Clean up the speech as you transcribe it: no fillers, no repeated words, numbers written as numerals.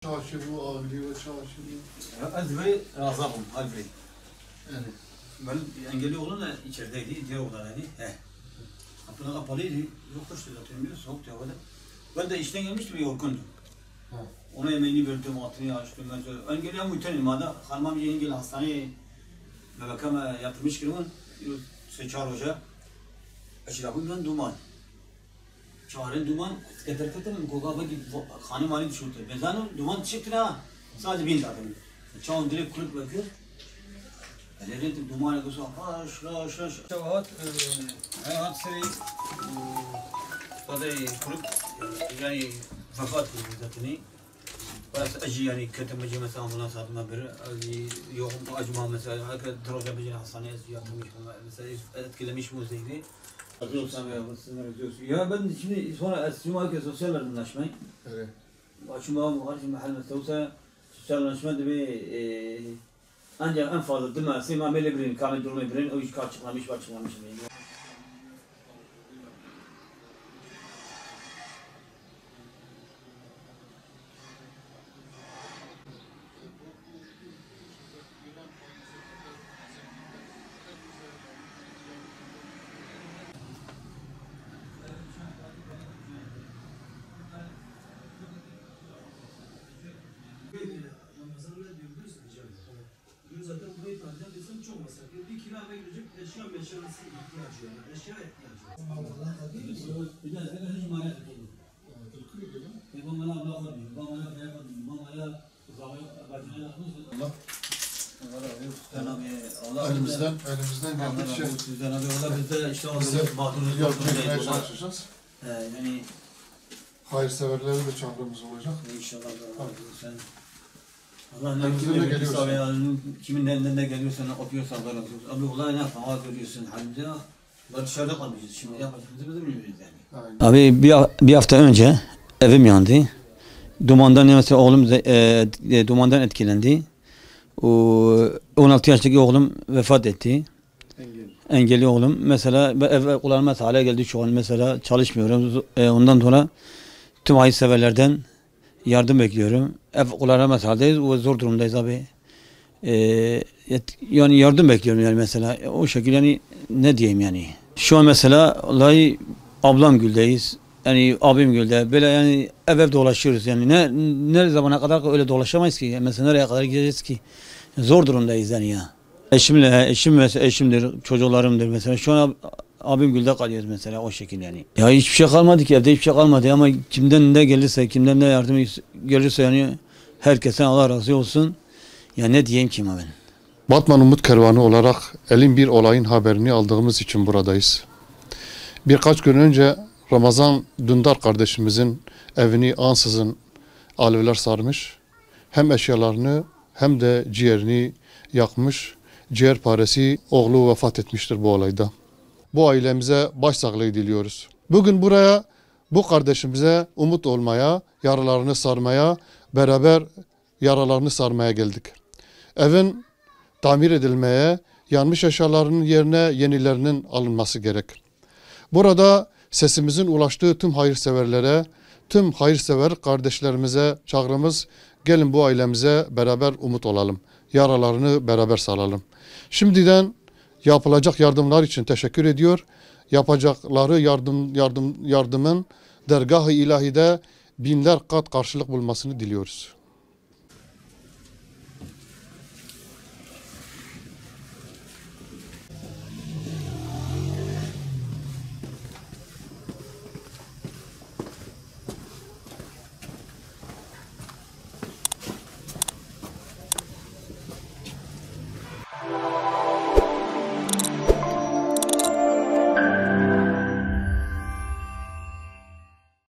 Çarşı bu ağırlığı ve çarşı bu. Ezberi razabım, Ezberi. Yani. Ben engelli oğlum da içerideydi, diğer oğlanaydı. Kapıda kapalıydı, yoktu işte zaten biliyorsun, soğuktu havada. Ben de işten gelmiştim, yorgundum. Ona yemeğini verdim, atını açtım. Engelliye mütenim, hanımam yengeli hastaneye bebekeme yatırmış kırımın, seçar hoca. Eşrafım ben duman. Çağırın duman, getirtelim, koka bak, hanım hali düşürdü. Ben zaten duman çıktı ha, sadece bin zaten. Çağın direkt kulüp bakıyor. Ellerim duman ediyorsa, haş. Hayat seri, bazı kulüp yani vefat ediyor zaten. Bazı acı yani kötü meclis mesela ambulans adıma bir yoğun acıma mesela, hakikaten droga bir hastaneye yatırmış mesela etkilemiş bu zihni. Ya ben şimdi sonra Cuma günü sosyal yardımlaşmayı. Evet. Cuma var şimdi mahalle mesela sosyal yardımlaşma diye ancak en fazla değil mi? Sima melebirin, kamen durumu birin, o iş açıklamış. Zaten burayı tadilat etsem çok masraflı. Bir kira eve girecek eşya meşyası ihtiyacı yani. Eşya ihtiyacı. Bir de sen hiç manyak ettin. Ben bana anlatmadım. Bana Elimizden geldikçe yapmaya çalışacağız. Yani Hayırseverlere de çağrımız olacak. İnşallah. Allah ne geliyorsa veya kimin elinden ne geliyorsa ne okuyorsa Allah razı olsun. Abi olay ne yapalım görüyorsun halimize. Ben dışarıda kalmışız şimdi yapacağımızı bilmiyoruz yani. Abi bir hafta önce evim yandı. Dumandan mesela oğlum dumandan etkilendi. O 16 yaşındaki oğlum vefat etti. Engelli oğlum. Mesela ev kullanmaz hale geldi şu an mesela çalışmıyorum. Ondan sonra tüm hayırseverlerden yardım bekliyorum. Ev kullanamaz haldeyiz. O zor durumdayız abi. Yani yardım bekliyorum yani mesela. O şekilde yani ne diyeyim yani. Şu an mesela vallahi ablam Gül'deyiz. Yani abim Gül'de. Böyle yani ev dolaşıyoruz yani. Ne zamana kadar öyle dolaşamayız ki. Mesela nereye kadar gideceğiz ki? Zor durumdayız yani ya. Eşimdir, çocuklarımdır mesela. Şu an abim Gül'de kalıyoruz mesela o şekilde yani. Ya hiçbir şey kalmadı ki evde hiçbir şey kalmadı ama kimden ne gelirse, kimden ne yardım gelirse yani herkesten Allah razı olsun. Ya ne diyeyim ki ben. Batman Umut Kervanı olarak elin bir olayın haberini aldığımız için buradayız. Birkaç gün önce Ramazan Dündar kardeşimizin evini ansızın alevler sarmış. Hem eşyalarını hem de ciğerini yakmış. Ciğerparesi oğlu vefat etmiştir bu olayda. Bu ailemize başsağlığı diliyoruz. Bugün buraya bu kardeşimize umut olmaya, yaralarını sarmaya, beraber yaralarını sarmaya geldik. Evin tamir edilmeye, yanmış eşyalarının yerine yenilerinin alınması gerek. Burada sesimizin ulaştığı tüm hayırseverlere, tüm hayırsever kardeşlerimize çağrımız, gelin bu ailemize beraber umut olalım. Yaralarını beraber saralım. Şimdiden yapılacak yardımlar için teşekkür ediyor. Yapacakları yardımın dergah-ı ilahide binler kat karşılık bulmasını diliyoruz.